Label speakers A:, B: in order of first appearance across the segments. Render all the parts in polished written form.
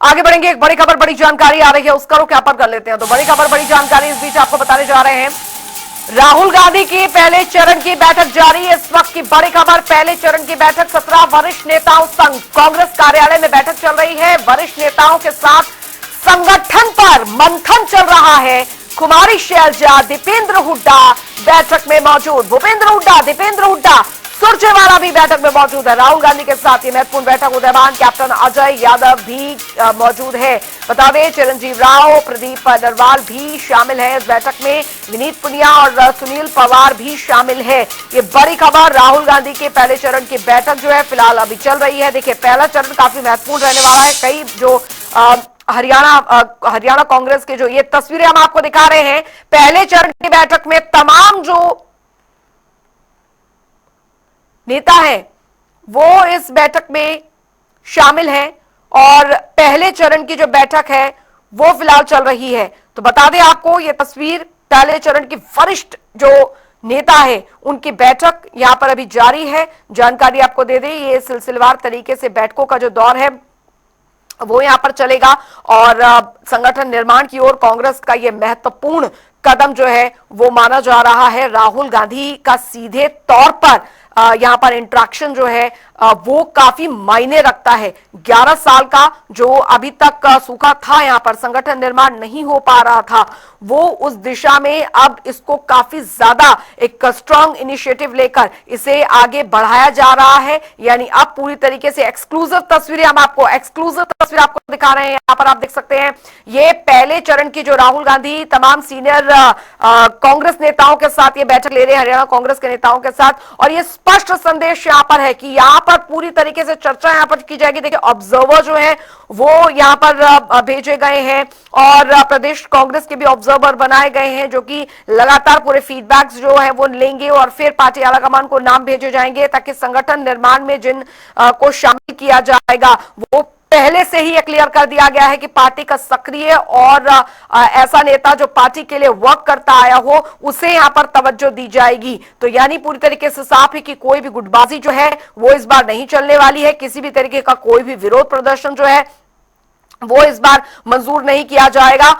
A: आगे बढ़ेंगे। एक बड़ी खबर, बड़ी जानकारी आ रही है, उसका रुख यहाँ पर कर लेते हैं। तो बड़ी खबर, बड़ी जानकारी इस बीच आपको बताने जा रहे हैं। राहुल गांधी की पहले चरण की बैठक जारी है। इस वक्त की बड़ी खबर, पहले चरण की बैठक 17 वरिष्ठ नेताओं संग कांग्रेस कार्यालय में बैठक चल रही है। वरिष्ठ नेताओं के साथ संगठन पर मंथन चल रहा है। कुमारी शैलजा, दीपेंद्र हुड्डा बैठक में मौजूद। भूपेंद्र हुड्डा, दीपेंद्र हुड्डा, सुरजेवाला भी बैठक में मौजूद है। राहुल गांधी के साथ ये महत्वपूर्ण बैठक उदयमान कैप्टन अजय यादव भी मौजूद है। बता दें, चिरंजीव राव, प्रदीप नरवाल भी शामिल है इस बैठक में। विनीत पुनिया और सुनील पवार भी शामिल है। ये बड़ी खबर, राहुल गांधी के पहले चरण की बैठक जो है फिलहाल अभी चल रही है। देखिए, पहला चरण काफी महत्वपूर्ण रहने वाला है। कई जो हरियाणा कांग्रेस के जो ये तस्वीरें हम आपको दिखा रहे हैं, पहले चरण की बैठक में तमाम जो नेता हैं वो इस बैठक में शामिल हैं और पहले चरण की जो बैठक है वो फिलहाल चल रही है। तो बता दें आपको, ये तस्वीर पहले चरण की वरिष्ठ जो नेता है उनकी बैठक यहां पर अभी जारी है। जानकारी आपको दे दें, ये सिलसिलेवार तरीके से बैठकों का जो दौर है वो यहां पर चलेगा और संगठन निर्माण की ओर कांग्रेस का यह महत्वपूर्ण कदम जो है वो माना जा रहा है। राहुल गांधी का सीधे तौर पर यहां पर इंटरेक्शन जो है वो काफी मायने रखता है। 11 साल का जो अभी तक सूखा था, यहां पर संगठन निर्माण नहीं हो पा रहा था, वो उस दिशा में अब इसको काफी ज्यादा एक स्ट्रांग इनिशिएटिव लेकर इसे आगे बढ़ाया जा रहा है। यानी अब पूरी तरीके से एक्सक्लूसिव तस्वीर आपको दिखा रहे हैं। यहां पर आप देख सकते हैं, ये पहले चरण की जो राहुल गांधी तमाम सीनियर कांग्रेस नेताओं के साथ ये बैठक ले रहे हैं, हरियाणा कांग्रेस के नेताओं के साथ। और ये स्पष्ट संदेश यहां पर है कि यहां पर पूरी तरीके से चर्चा यहां पर की जाएगी। देखिए, ऑब्जर्वर जो है वो यहां पर भेजे गए हैं और प्रदेश कांग्रेस के भी ऑब्जर्वर बनाए गए हैं जो कि लगातार पूरे फीडबैक्स जो है वो लेंगे और फिर पार्टी आलाकमान को नाम भेजे जाएंगे ताकि संगठन निर्माण में जिन को शामिल किया जाएगा वो पहले से ही क्लियर कर दिया गया है कि पार्टी का सक्रिय और ऐसा नेता जो पार्टी के लिए वर्क करता आया हो उसे यहां पर तवज्जो दी जाएगी। तो यानी पूरी तरीके से साफ है कि कोई भी गुटबाजी जो है वो इस बार नहीं चलने वाली है। किसी भी तरीके का कोई भी विरोध प्रदर्शन जो है वो इस बार मंजूर नहीं किया जाएगा।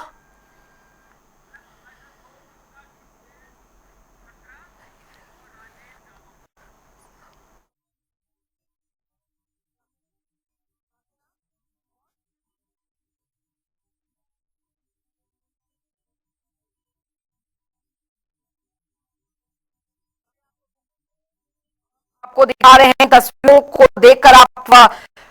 A: आपको दिखा रहे हैं, तस्वीरों को देखकर आप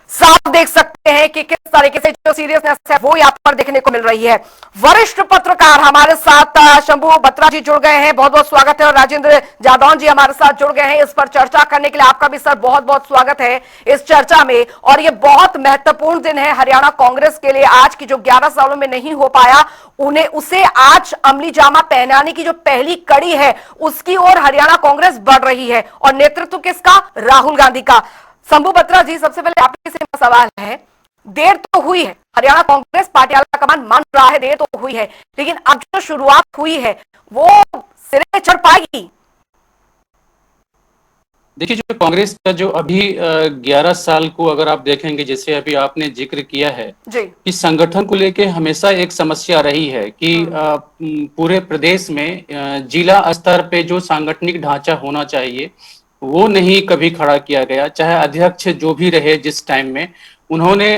A: साफ देख सकते हैं कि किस तरीके से जो सीरियसनेस है वो यहाँ पर देखने को मिल रही है। वरिष्ठ पत्रकार हमारे साथ शंभू बत्रा जी जुड़ गए हैं, बहुत बहुत स्वागत है। और राजेंद्र जादौन जी हमारे साथ जुड़ गए हैं इस पर चर्चा करने के लिए। आपका भी सर बहुत बहुत स्वागत है इस चर्चा में। और ये बहुत महत्वपूर्ण दिन है हरियाणा कांग्रेस के लिए। आज की जो 11 सालों में नहीं हो पाया उसे आज अमली जामा पहनाने की जो पहली कड़ी है उसकी ओर हरियाणा कांग्रेस बढ़ रही है। और नेतृत्व किसका? राहुल गांधी का। शंभू बत्रा जी, सबसे पहले आपसे मेरा सवाल है, देर तो हुई है, हरियाणा कांग्रेस पार्टी आलाकमान मान रहा है देर तो हुई है, लेकिन अब जो शुरुआत हुई है वो सिरे चढ़ पाएगी?
B: देखिए, जो कांग्रेस का जो अभी 11 साल को अगर आप देखेंगे, जैसे अभी आपने जिक्र किया है कि संगठन को लेके हमेशा एक समस्या रही है कि पूरे प्रदेश में जिला स्तर पे जो सांगठनिक ढांचा होना चाहिए वो नहीं कभी खड़ा किया गया। चाहे अध्यक्ष जो भी रहे जिस टाइम में, उन्होंने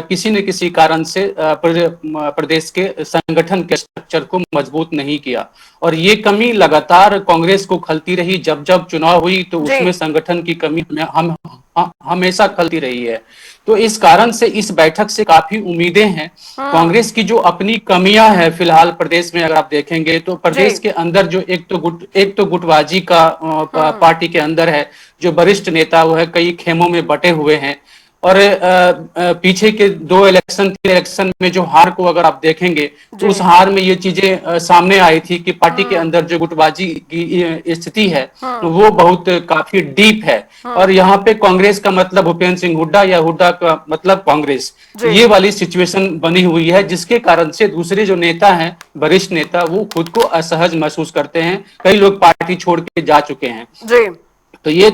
B: किसी न किसी कारण से प्रदेश के संगठन के स्ट्रक्चर को मजबूत नहीं किया और ये कमी लगातार कांग्रेस को खलती रही। जब जब चुनाव हुई तो उसमें संगठन की कमी हम हमेशा खलती रही है। तो इस कारण से इस बैठक से काफी उम्मीदें हैं। कांग्रेस की जो अपनी कमियां हैं फिलहाल प्रदेश में अगर आप देखेंगे तो प्रदेश के अंदर जो एक तो गुटबाजी का पार्टी के अंदर है, जो वरिष्ठ नेता वो है कई खेमों में बटे हुए हैं। और पीछे के 2 इलेक्शन 3 इलेक्शन में जो हार को अगर आप देखेंगे तो उस हार में ये चीजें सामने आई थी कि पार्टी के अंदर जो गुटबाजी की स्थिति है तो वो बहुत काफी डीप है। और यहाँ पे कांग्रेस का मतलब भूपेंद्र सिंह हुड्डा या हुड्डा का मतलब कांग्रेस, ये वाली सिचुएशन बनी हुई है जिसके कारण से दूसरे जो नेता हैं, वरिष्ठ नेता, वो खुद को असहज महसूस करते हैं। कई लोग पार्टी छोड़ के जा चुके हैं। तो ये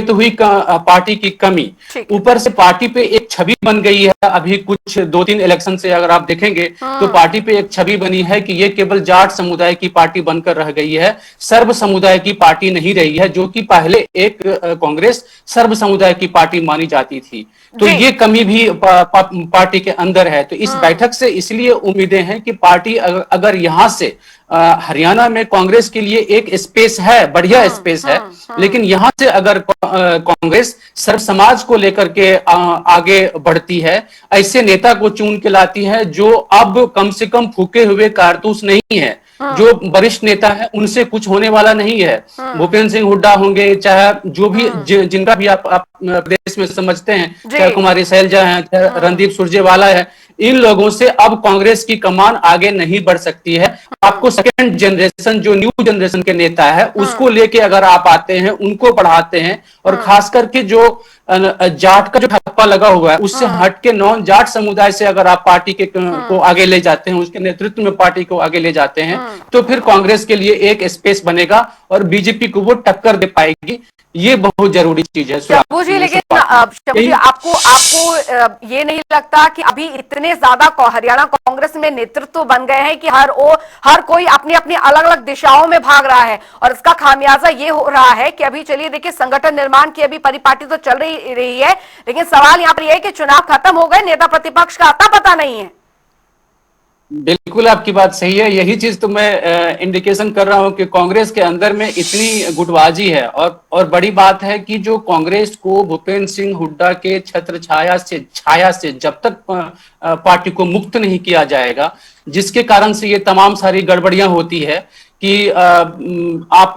B: तो हुई पार्टी की कमी। ऊपर से पार्टी पे एक छवि बन गई है। अभी कुछ 2-3 इलेक्शन से अगर आप देखेंगे तो पार्टी पे एक छवि बनी है कि ये केवल जाट समुदाय की पार्टी बनकर रह गई है, सर्व समुदाय की पार्टी नहीं रही है, जो कि पहले एक कांग्रेस सर्व समुदाय की पार्टी मानी जाती थी। तो ये कमी भी पार्टी के अंदर है। तो इस बैठक से इसलिए उम्मीदें हैं कि पार्टी अगर यहां से हरियाणा में कांग्रेस के लिए एक स्पेस है, बढ़िया स्पेस है, लेकिन यहां से अगर कांग्रेस सर्व समाज को लेकर के आगे बढ़ती है, ऐसे नेता को चुन के लाती है जो अब कम से कम फूके हुए कारतूस नहीं है, जो वरिष्ठ नेता है उनसे कुछ होने वाला नहीं है। भूपेंद्र सिंह हुड्डा होंगे, चाहे जो भी जिनका भी आप प्रदेश में समझते हैं, चाहे कुमारी शैलजा है, चाहे रणदीप सुरजेवाला है, इन लोगों से अब कांग्रेस की कमान आगे नहीं बढ़ सकती है। आपको सेकंड जनरेशन, जो न्यू जनरेशन के नेता है, उसको लेके अगर आप आते हैं, उनको बढ़ाते हैं, और खास करके जो जाट का जो ठप्पा लगा हुआ है उससे हटके नॉन जाट समुदाय से अगर आप पार्टी के को आगे ले जाते हैं, उसके नेतृत्व में पार्टी को आगे ले जाते हैं, तो फिर कांग्रेस के लिए एक स्पेस बनेगा और बीजेपी को वो टक्कर दे पाएगी। ये बहुत जरूरी चीज है शंभू जी। लेकिन
A: शंभू जी, आपको ये नहीं लगता कि अभी इतने ज्यादा हरियाणा कांग्रेस में नेतृत्व बन गए हैं कि हर कोई अपनी अपनी अलग अलग दिशाओं में भाग रहा है, और इसका खामियाजा ये हो रहा है कि अभी चलिए देखिए, संगठन निर्माण की अभी परिपाटी तो चल रही है, लेकिन सवाल यहाँ पर यह है कि चुनाव खत्म हो गए, नेता प्रतिपक्ष का आता पता नहीं है।
B: बिल्कुल आपकी बात सही है। यही चीज तो मैं इंडिकेशन कर रहा हूं कि कांग्रेस के अंदर में इतनी गुटबाजी है, और बड़ी बात है कि जो कांग्रेस को भूपेंद्र सिंह हुड्डा के छत्र छाया से जब तक पार्टी को मुक्त नहीं किया जाएगा, जिसके कारण से ये तमाम सारी गड़बड़ियां होती है कि आप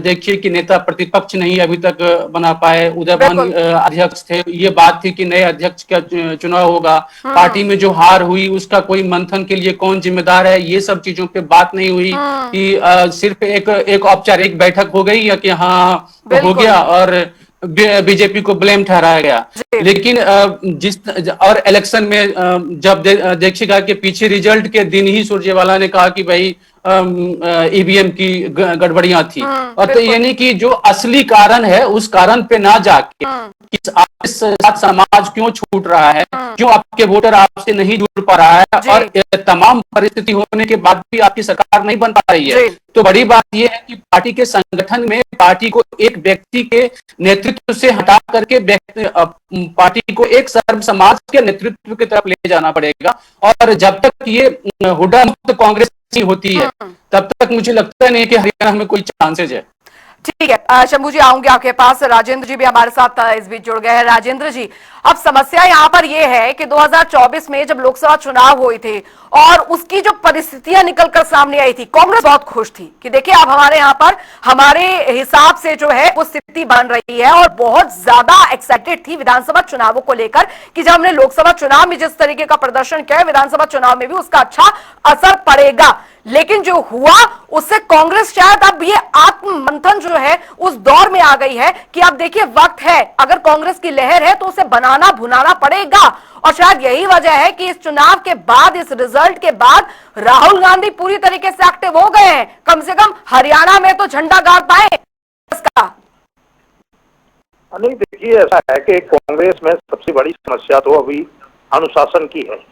B: देखिए कि नेता प्रतिपक्ष नहीं अभी तक बना पाए, उदयभान अध्यक्ष थे, ये बात थी कि नए अध्यक्ष का चुनाव होगा, पार्टी में जो हार हुई उसका कोई मंथन के लिए कौन जिम्मेदार है, ये सब चीजों पे बात नहीं हुई कि सिर्फ एक औपचारिक बैठक हो गई या कि हाँ हो गया और बीजेपी को ब्लेम ठहराया गया। लेकिन और इलेक्शन में जब देखिएगा कि पीछे रिजल्ट के दिन ही सुरजेवाला ने कहा कि भाई ईवीएम की गड़बड़ियां थी, और तो यानी कि जो असली कारण है उस कारण पे ना जाके कि आपके साथ समाज क्यों छूट रहा है, क्यों आपके वोटर आपसे नहीं जुड़ पा रहा है, और तमाम परिस्थिति होने के बाद भी आपकी सरकार नहीं बन पा रही है। तो बड़ी बात यह है कि पार्टी के संगठन में पार्टी को एक व्यक्ति के नेतृत्व से हटा करके पार्टी को एक सर्व समाज के नेतृत्व की तरफ ले जाना पड़ेगा, और जब तक ये हुड्डा मुक्त कांग्रेस होती है तब तक मुझे लगता नहीं कि हरियाणा में कोई चांसेज है।
A: ठीक है शंभू जी, आऊंगे आपके पास। राजेंद्र जी भी हमारे साथ इस बीच जुड़ गए हैं। राजेंद्र जी, अब समस्या यहाँ पर यह है कि 2024 में जब लोकसभा चुनाव हुए थे और उसकी जो परिस्थितियां निकलकर सामने आई थी, कांग्रेस बहुत खुश थी कि देखिए अब हमारे यहाँ पर हमारे हिसाब से जो है वो स्थिति बन रही है, और बहुत ज्यादा एक्साइटेड थी विधानसभा चुनावों को लेकर कि जब हमने लोकसभा चुनाव में जिस तरीके का प्रदर्शन किया है, विधानसभा चुनाव में भी उसका अच्छा असर पड़ेगा। लेकिन जो हुआ उससे कांग्रेस शायद अब ये आत्ममंथन जो है उस दौर में आ गई है कि अब देखिए वक्त है, अगर कांग्रेस की लहर है तो उसे बनाना भुनाना पड़ेगा, और शायद यही वजह है कि इस चुनाव के बाद, इस रिजल्ट के बाद राहुल गांधी पूरी तरीके से एक्टिव हो गए हैं, कम से कम हरियाणा में तो झंडा गाड़ पाए इसका।
C: नहीं, देखिए ऐसा है कि कांग्रेस में सबसे बड़ी समस्या तो अभी अनुशासन की है।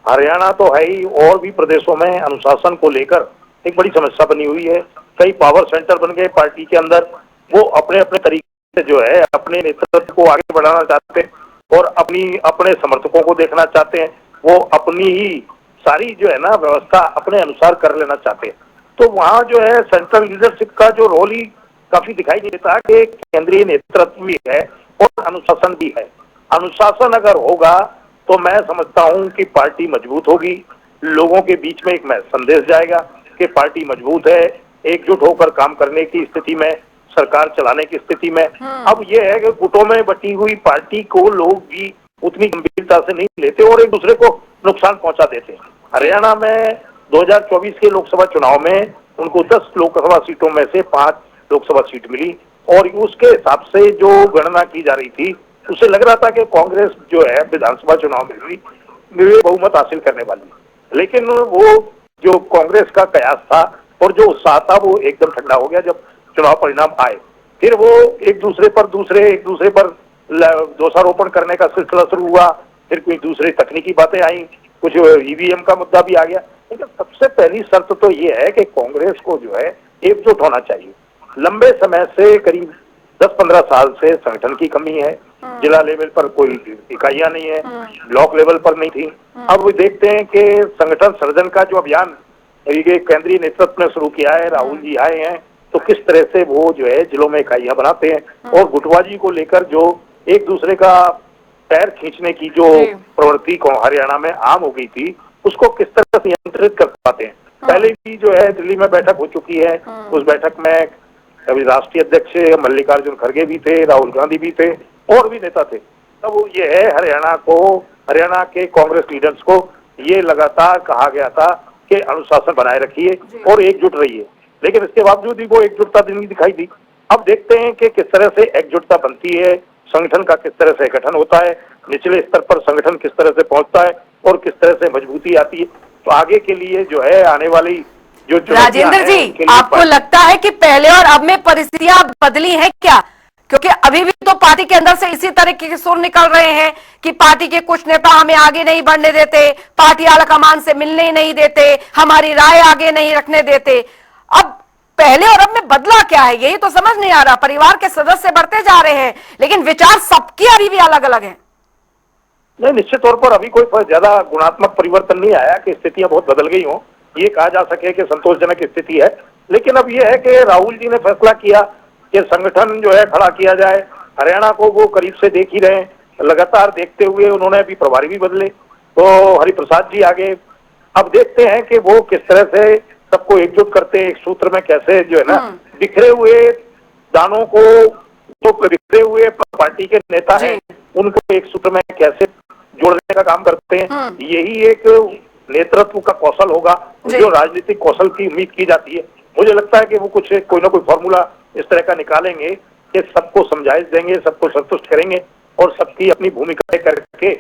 C: हरियाणा तो है ही, और भी प्रदेशों में अनुशासन को लेकर एक बड़ी समस्या बनी हुई है। कई पावर सेंटर बन गए पार्टी के अंदर, वो अपने अपने तरीके से जो है अपने नेतृत्व को आगे बढ़ाना चाहते हैं और अपने समर्थकों को देखना चाहते हैं, वो अपनी ही सारी जो है ना व्यवस्था अपने अनुसार कर लेना चाहते हैं। तो वहाँ जो है सेंट्रल लीडरशिप का जो रोल ही काफी दिखाई नहीं देता कि केंद्रीय नेतृत्व भी है और अनुशासन भी है। अनुशासन अगर होगा तो मैं समझता हूं कि पार्टी मजबूत होगी, लोगों के बीच में एक संदेश जाएगा कि पार्टी मजबूत है, एकजुट होकर काम करने की स्थिति में, सरकार चलाने की स्थिति में। अब यह है कि गुटों में बटी हुई पार्टी को लोग भी उतनी गंभीरता से नहीं लेते और एक दूसरे को नुकसान पहुंचा देते हैं। हरियाणा में 2024 के लोकसभा चुनाव में उनको 10 लोकसभा सीटों में से 5 लोकसभा सीट मिली, और उसके हिसाब से जो गणना की जा रही थी उसे लग रहा था कि कांग्रेस जो है विधानसभा चुनाव में भी बहुमत हासिल करने वाली। लेकिन वो जो कांग्रेस का कयास था और जो उत्साह था वो एकदम ठंडा हो गया जब चुनाव परिणाम आए। फिर वो एक दूसरे पर दोषारोपण करने का सिलसिला शुरू हुआ, फिर कोई दूसरी तकनीकी बातें आई, कुछ ईवीएम का मुद्दा भी आ गया। लेकिन सबसे पहली शर्त तो ये है कि कांग्रेस को जो है एकजुट होना चाहिए। लंबे समय से करीब 10-15 साल से संगठन की कमी है, जिला लेवल पर कोई इकाइयां नहीं है, ब्लॉक लेवल पर नहीं थी। अब देखते हैं कि संगठन सर्जन का जो अभियान ये केंद्रीय नेतृत्व ने शुरू किया है, राहुल जी आए हैं, तो किस तरह से वो जो है जिलों में इकाइयां बनाते हैं और गुटबाजी को लेकर जो एक दूसरे का पैर खींचने की जो प्रवृत्ति को हरियाणा में आम हो गई थी, उसको किस तरह से नियंत्रित कर पाते हैं। पहले भी जो है दिल्ली में बैठक हो चुकी है, उस बैठक में अभी राष्ट्रीय अध्यक्ष मल्लिकार्जुन खड़गे भी थे, राहुल गांधी भी थे और भी नेता थे। तब ये है हरियाणा के कांग्रेस लीडर्स को ये लगातार कहा गया था कि अनुशासन बनाए रखिए और एकजुट रहिए, लेकिन इसके बावजूद भी वो एकजुटता नहीं दिखाई दी। अब देखते हैं कि किस तरह से एकजुटता बनती है, संगठन का किस तरह से गठन होता है, निचले स्तर पर संगठन किस तरह से पहुंचता है और किस तरह से मजबूती आती है। तो आगे के लिए जो है आने वाली जो
A: राजेंद्र जी, आपको लगता है कि पहले और अब में परिस्थितियां बदली हैं क्या? क्योंकि अभी भी तो पार्टी के अंदर से इसी तरह के सुर निकल रहे हैं कि पार्टी के कुछ नेता हमें आगे नहीं बढ़ने देते, पार्टी आलाकमान से मिलने ही नहीं देते, हमारी राय आगे नहीं रखने देते। अब पहले और अब में बदला क्या है, यही तो समझ नहीं आ रहा। परिवार के सदस्य बढ़ते जा रहे हैं, लेकिन विचार सबके अभी भी अलग अलग हैं।
C: नहीं, निश्चित तौर पर अभी कोई ज्यादा गुणात्मक परिवर्तन नहीं आया कि स्थितियां बहुत बदल गई हों, ये कहा जा सके कि संतोषजनक स्थिति है। लेकिन अब ये है कि राहुल जी ने फैसला किया कि संगठन जो है खड़ा किया जाए। हरियाणा को वो करीब से देख ही रहे हैं, लगातार देखते हुए उन्होंने अभी प्रभारी भी बदले, तो हरिप्रसाद जी आगे। अब देखते हैं कि वो किस तरह से सबको एकजुट करते हैं, एक सूत्र में कैसे जो है ना बिखरे हुए दानों को, जो बिखरे हुए पार्टी के नेता हैं उनको एक सूत्र में कैसे जोड़ने का काम करते हैं। यही एक नेतृत्व का कौशल होगा जो राजनीतिक कौशल की उम्मीद की जाती है। मुझे लगता है कि वो कोई ना कोई फॉर्मूला इस तरह का निकालेंगे कि सबको समझाइश देंगे, सबको संतुष्ट करेंगे और सबकी अपनी भूमिका करके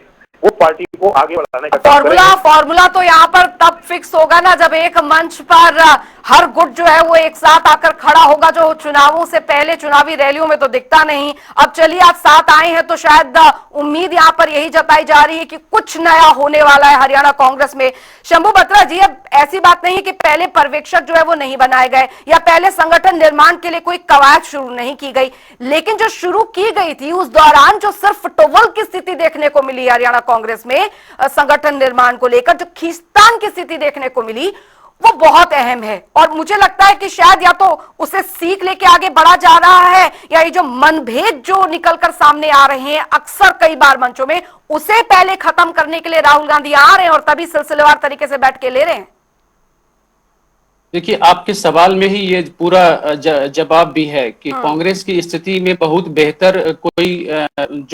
C: वो पार्टी को आगे बढ़ाने का
A: फॉर्मूला तो यहाँ पर तब फिक्स होगा ना जब एक मंच पर हर गुट जो है वो एक साथ आकर खड़ा होगा, जो चुनावों से पहले चुनावी रैलियों में तो दिखता नहीं। अब चलिए आज साथ आए हैं तो शायद उम्मीद यहाँ पर यही जताई जा रही है कि कुछ नया होने वाला है हरियाणा कांग्रेस में। शंभू बत्रा जी, अब ऐसी बात नहीं है कि पहले पर्यवेक्षक जो है वो नहीं बनाए गए या पहले संगठन निर्माण के लिए कोई कवायद शुरू नहीं की गई, लेकिन जो शुरू की गई थी उस दौरान जो सिर्फ टोवल की स्थिति देखने को मिली हरियाणा कांग्रेस में संगठन निर्माण को लेकर, जो खींचतान की स्थिति देखने को मिली, वो बहुत अहम है। और मुझे लगता है कि शायद या तो उसे सीख लेके आगे बढ़ा जा रहा है या ये जो मनभेद जो निकलकर सामने आ रहे हैं अक्सर कई बार मंचों में, उसे पहले खत्म करने के लिए राहुल गांधी आ रहे हैं और तभी सिलसिलेवार तरीके से बैठ के ले रहे हैं।
B: देखिए, आपके सवाल में ही ये पूरा जवाब भी है कि कांग्रेस की स्थिति में बहुत बेहतर कोई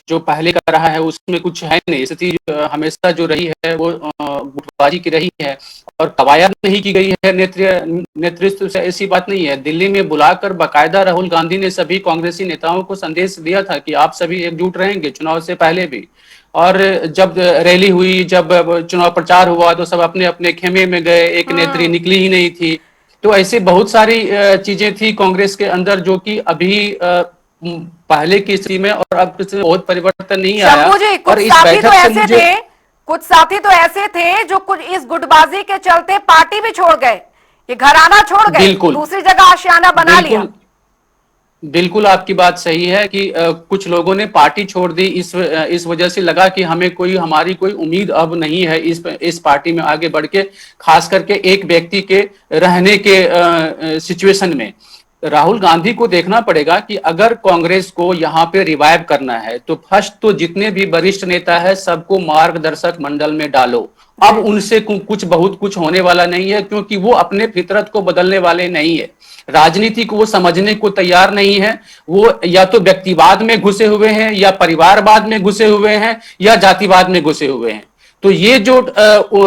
B: जो पहले का रहा है उसमें कुछ है नहीं। स्थिति हमेशा जो रही है वो गुटबाजी की रही है और कवायद नहीं की गई है नेतृत्व से, ऐसी बात नहीं है। दिल्ली में बुलाकर बाकायदा राहुल गांधी ने सभी कांग्रेसी नेताओं को संदेश दिया था कि आप सभी एकजुट रहेंगे, चुनाव से पहले भी। और जब रैली हुई, जब चुनाव प्रचार हुआ तो सब अपने अपने खेमे में गए, एक नेत्री निकली ही नहीं थी। तो ऐसे बहुत सारी चीजें थी कांग्रेस के अंदर जो कि अभी पहले की स्थिति में और अब बहुत परिवर्तन नहीं आया।
A: और इस बैठक से मुझे कुछ साथी तो ऐसे थे जो कुछ इस गुटबाजी के चलते पार्टी भी छोड़ गए, ये घराना छोड़ गए, दूसरी जगह आशियाना बना लिया।
B: बिल्कुल आपकी बात सही है कि कुछ लोगों ने पार्टी छोड़ दी, इस वजह से लगा कि हमारी कोई उम्मीद अब नहीं है इस पार्टी में आगे बढ़ के, खास करके एक व्यक्ति के रहने के सिचुएशन में। राहुल गांधी को देखना पड़ेगा कि अगर कांग्रेस को यहाँ पे रिवाइव करना है तो फर्स्ट तो जितने भी वरिष्ठ नेता है सबको मार्गदर्शक मंडल में डालो। अब उनसे बहुत कुछ होने वाला नहीं है, क्योंकि वो अपने फितरत को बदलने वाले नहीं है। राजनीति को वो समझने को तैयार नहीं है। वो या तो व्यक्तिवाद में घुसे हुए हैं, या परिवारवाद में घुसे हुए हैं, या जातिवाद में घुसे हुए हैं। तो ये जो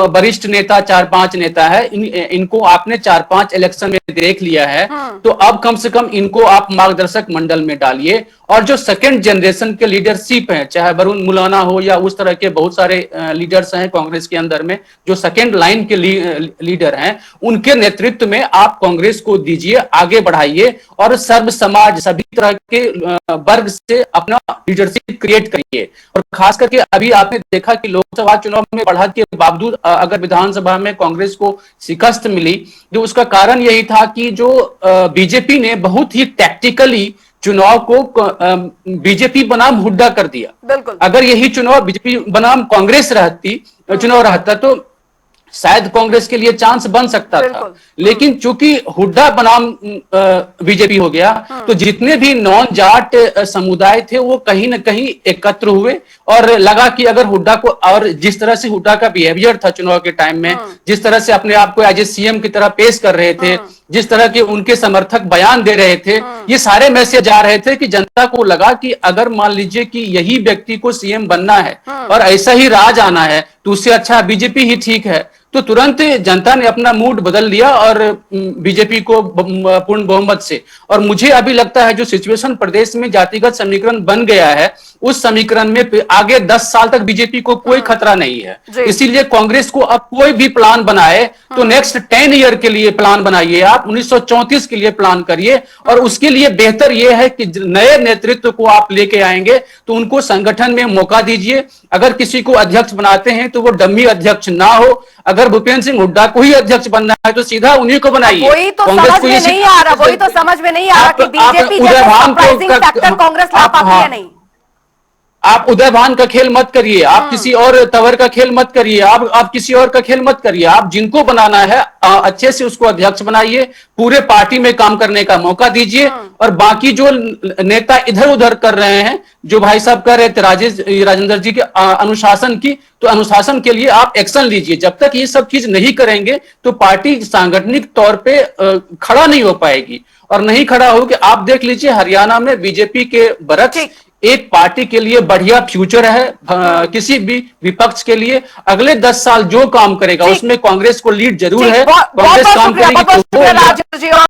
B: वरिष्ठ नेता 4-5 नेता है, इनको आपने 4-5 इलेक्शन में देख लिया है, तो अब कम से कम इनको आप मार्गदर्शक मंडल में डालिए। और जो सेकंड जनरेशन के लीडरशिप हैं, चाहे वरुण मुलाना हो या उस तरह के बहुत सारे लीडर्स हैं कांग्रेस के अंदर में, जो सेकंड लाइन के लीडर हैं, उनके नेतृत्व में आप कांग्रेस को दीजिए, आगे बढ़ाइए और सर्व समाज सभी तरह के वर्ग से अपना लीडरशिप क्रिएट करिए। और खास करके अभी आपने देखा कि लोकसभा चुनाव में बढ़त के बावजूद अगर विधानसभा में कांग्रेस को शिकस्त मिली, तो उसका कारण यही था कि जो बीजेपी ने बहुत ही टैक्टिकली चुनाव को बीजेपी बनाम हुड्डा कर दिया। बिल्कुल, अगर यही चुनाव बीजेपी बनाम कांग्रेस चुनाव रहता तो शायद कांग्रेस के लिए चांस बन सकता था, लेकिन चूंकि हुड्डा बनाम बीजेपी हो गया, तो जितने भी नॉन जाट समुदाय थे वो कहीं ना कहीं एकत्र हुए और लगा कि अगर हुड्डा को, और जिस तरह से हुड्डा का बिहेवियर था चुनाव के टाइम में, जिस तरह से अपने आप को एज ए सीएम की तरह पेश कर रहे थे, जिस तरह के उनके समर्थक बयान दे रहे थे, ये सारे मैसेज आ रहे थे कि जनता को लगा कि अगर मान लीजिए कि यही व्यक्ति को सीएम बनना है और ऐसा ही राज आना है, तो उससे अच्छा बीजेपी ही ठीक है। तो तुरंत जनता ने अपना मूड बदल दिया और बीजेपी को पूर्ण बहुमत से, और मुझे अभी लगता है जो सिचुएशन प्रदेश में जातिगत समीकरण बन गया है, उस समीकरण में आगे 10 साल तक बीजेपी को कोई खतरा नहीं है। इसीलिए कांग्रेस को अब कोई भी प्लान बनाए तो नेक्स्ट 10 ईयर के लिए प्लान बनाइए, आप 1934 के लिए प्लान करिए, और उसके लिए बेहतर यह है कि नए नेतृत्व को आप लेके आएंगे तो उनको संगठन में मौका दीजिए। अगर किसी को अध्यक्ष बनाते हैं तो वो डम्मी अध्यक्ष ना हो, अगर भूपेंद्र सिंह हुड्डा को ही अध्यक्ष बनना है तो सीधा उन्हीं को बनाइए।
A: वही तो समझ में नहीं आ रहा, वही तो समझ में नहीं आ रहा कि बीजेपी जैसे सरप्राइजिंग फैक्टर कांग्रेस ला पाती है नहीं।
B: आप उदय भान का खेल मत करिए, आप किसी और तंवर का खेल मत करिए, आप किसी और का खेल मत करिए, आप जिनको बनाना है अच्छे से उसको अध्यक्ष बनाइए, पूरे पार्टी में काम करने का मौका दीजिए। और बाकी जो नेता इधर उधर कर रहे हैं, जो भाई साहब कह रहे थे राजेंद्र जी के अनुशासन की, तो अनुशासन के लिए आप एक्शन लीजिए। जब तक ये सब चीज नहीं करेंगे तो पार्टी सांगठनिक तौर पे खड़ा नहीं हो पाएगी, और नहीं खड़ा होगी। आप देख लीजिए हरियाणा में बीजेपी के बरक्स एक पार्टी के लिए बढ़िया फ्यूचर है, किसी भी विपक्ष के लिए अगले 10 साल जो काम करेगा उसमें कांग्रेस को लीड जरूर है। कांग्रेस काम करेगी।